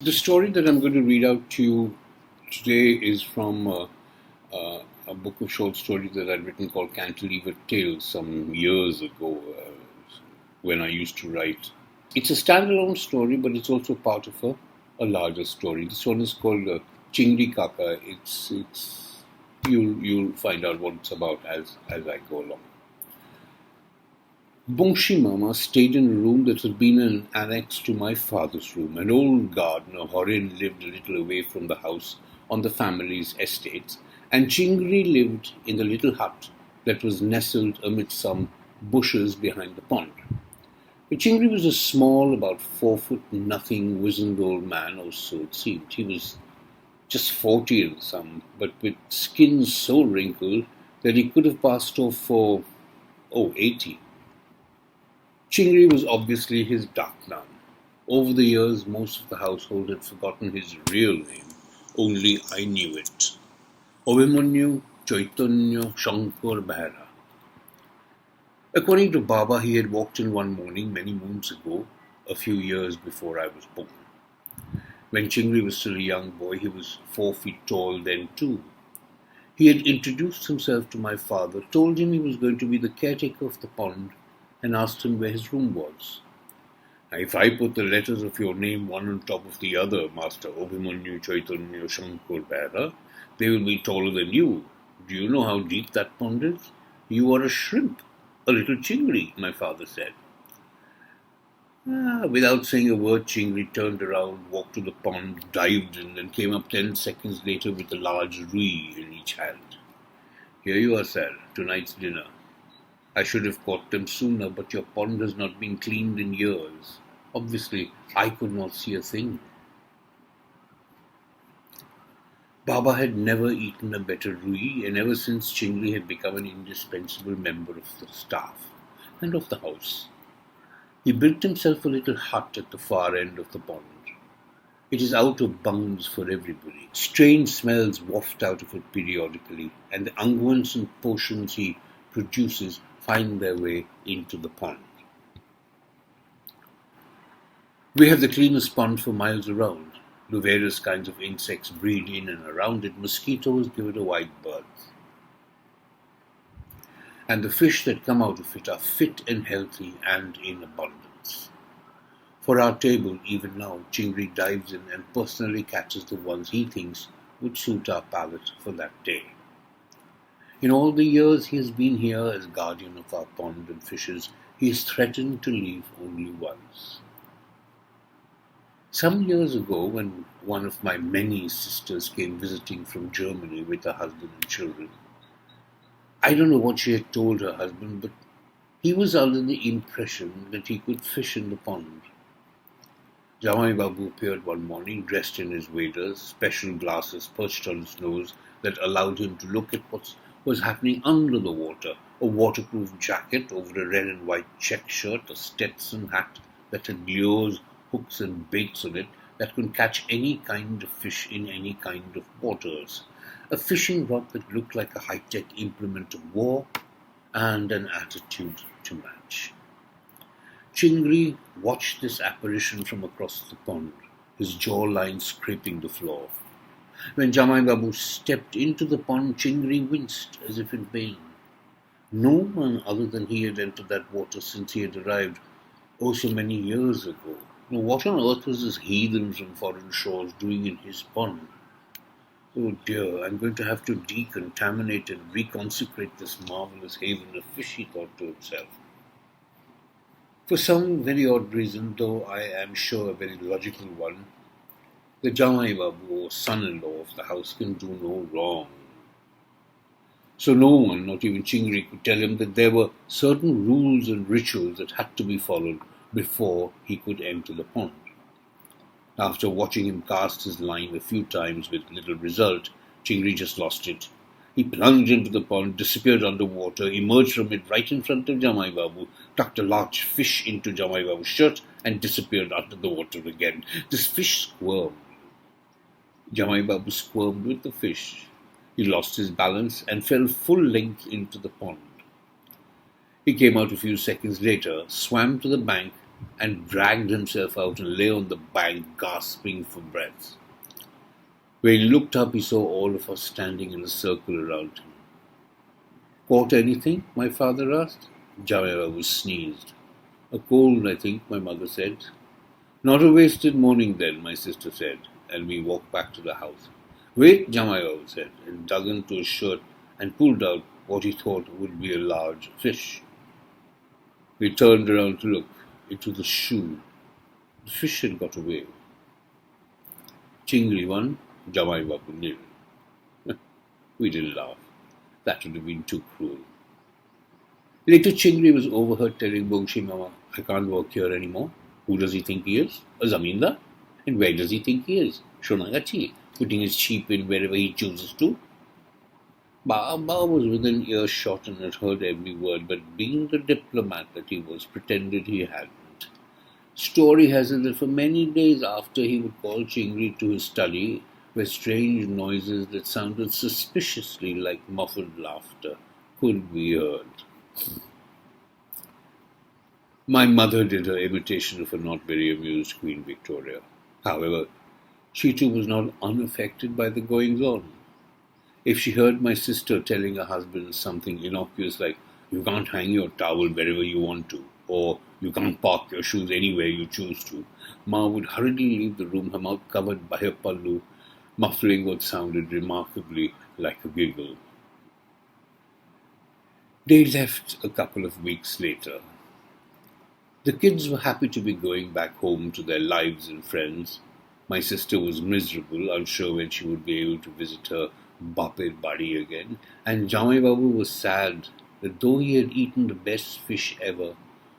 The story that I'm going to read out to you today is from a book of short stories that I'd written called Cantilever Tales some years ago when I used to write. It's a standalone story, but it's also part of a larger story. This one is called Chingri Kaka. You'll find out what it's about as I go along. Bongshi Mama stayed in a room that had been an annex to my father's room. An old gardener, Horin, lived a little away from the house on the family's estates, and Chingri lived in the little hut that was nestled amidst some bushes behind the pond. But Chingri was a small, about 4 foot nothing, wizened old man, or so it seemed. He was just 40 and some, but with skin so wrinkled that he could have passed off for, 80. Chingri was obviously his dark nun. Over the years, most of the household had forgotten his real name. Only I knew it. Ovimanyu Chaitanya Shankar Behra. According to Baba, he had walked in one morning many moons ago, a few years before I was born. When Chingri was still a young boy, he was 4 feet tall then too. He had introduced himself to my father, told him he was going to be the caretaker of the pond, and asked him where his room was. Now, if I put the letters of your name one on top of the other, Master Abhimanyu Chaitanya Shankar Behra, they will be taller than you. Do you know how deep that pond is? You are a shrimp, a little Chingri, my father said. Without saying a word, Chingri turned around, walked to the pond, dived in, and came up 10 seconds later with a large rui in each hand. Here you are, sir, tonight's dinner. I should have caught them sooner, but your pond has not been cleaned in years. Obviously, I could not see a thing. Baba had never eaten a better rui, and ever since Chingri had become an indispensable member of the staff and of the house. He built himself a little hut at the far end of the pond. It is out of bounds for everybody. Strange smells waft out of it periodically, and the unguents and potions he produces find their way into the pond. We have the cleanest pond for miles around. The various kinds of insects breed in and around it. Mosquitoes give it a wide berth. And the fish that come out of it are fit and healthy and in abundance. For our table, even now, Chingri dives in and personally catches the ones he thinks would suit our palate for that day. In all the years he has been here as guardian of our pond and fishes, he has threatened to leave only once. Some years ago, when one of my many sisters came visiting from Germany with her husband and children, I don't know what she had told her husband, but he was under the impression that he could fish in the pond. Jamai Babu appeared one morning, dressed in his waders, special glasses perched on his nose that allowed him to look at what was happening under the water, a waterproof jacket over a red and white check shirt, a Stetson hat that had lures, hooks and baits on it that could catch any kind of fish in any kind of waters, a fishing rod that looked like a high-tech implement of war, and an attitude to match. Chingri watched this apparition from across the pond, his jawline scraping the floor. When Jamai Babu stepped into the pond, Chingri winced as if in pain. No one other than he had entered that water since he had arrived, so many years ago. Now, what on earth was this heathen from foreign shores doing in his pond? Oh dear, I'm going to have to decontaminate and reconsecrate this marvelous haven of fish, he thought to himself. For some very odd reason, though I am sure a very logical one, the Jamai Babu, or son-in-law of the house, can do no wrong. So no one, not even Chingri, could tell him that there were certain rules and rituals that had to be followed before he could enter the pond. After watching him cast his line a few times with little result, Chingri just lost it. He plunged into the pond, disappeared underwater, emerged from it right in front of Jamai Babu, tucked a large fish into Jamai Babu's shirt, and disappeared under the water again. This fish squirmed. Jamai Babu squirmed with the fish. He lost his balance and fell full length into the pond. He came out a few seconds later, swam to the bank, and dragged himself out and lay on the bank gasping for breath. When he looked up, he saw all of us standing in a circle around him. "Caught anything?" my father asked. Jamaibabu sneezed. "A cold, I think," my mother said. "Not a wasted morning then," my sister said, and we walked back to the house. "Wait," Jamaibabu said, and dug into his shirt and pulled out what he thought would be a large fish. We turned around to look. It was a shoe. The fish had got away. Chingri won, Jamaibabu nil. We didn't laugh. That would have been too cruel. Later, Chingri was overheard telling Bongshi Mama, "I can't work here anymore. Who does he think he is? A zamindar? And where does he think he is? Shonagachi, putting his sheep in wherever he chooses to." Baba was within earshot and had heard every word, but being the diplomat that he was, pretended he hadn't. Story has it that for many days after he would call Chingri to his study, where strange noises that sounded suspiciously like muffled laughter could be heard. My mother did her imitation of a not very amused Queen Victoria. However, she too was not unaffected by the goings-on. If she heard my sister telling her husband something innocuous like, "You can't hang your towel wherever you want to," or "You can't park your shoes anywhere you choose to," Ma would hurriedly leave the room, her mouth covered by her pallu, muffling what sounded remarkably like a giggle. They left a couple of weeks later. The kids were happy to be going back home to their lives and friends. My sister was miserable, unsure when she would be able to visit her Bapir Badi again, and Jamaibabu was sad that though he had eaten the best fish ever,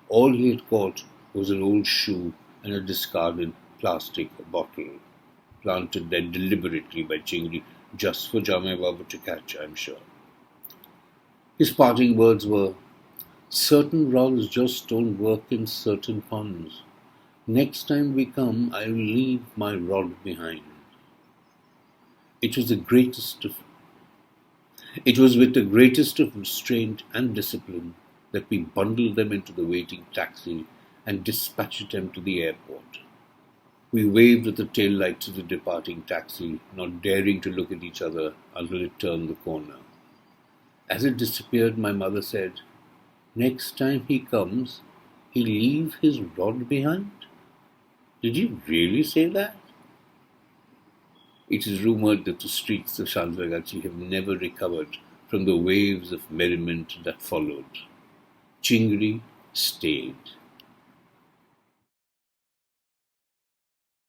all he had caught was an old shoe and a discarded plastic bottle, planted there deliberately by Chingri just for Jamaibabu to catch, I'm sure. His parting words were, "Certain rods just don't work in certain ponds. Next time we come, I'll leave my rod behind." It was with the greatest of restraint and discipline that we bundled them into the waiting taxi and dispatched them to the airport. We waved at the tail lights of the departing taxi, not daring to look at each other until it turned the corner. As it disappeared, my mother said, "Next time he comes, he'll leave his rod behind?" Did you really say that? It is rumoured that the streets of Santragachi have never recovered from the waves of merriment that followed. Chingri stayed.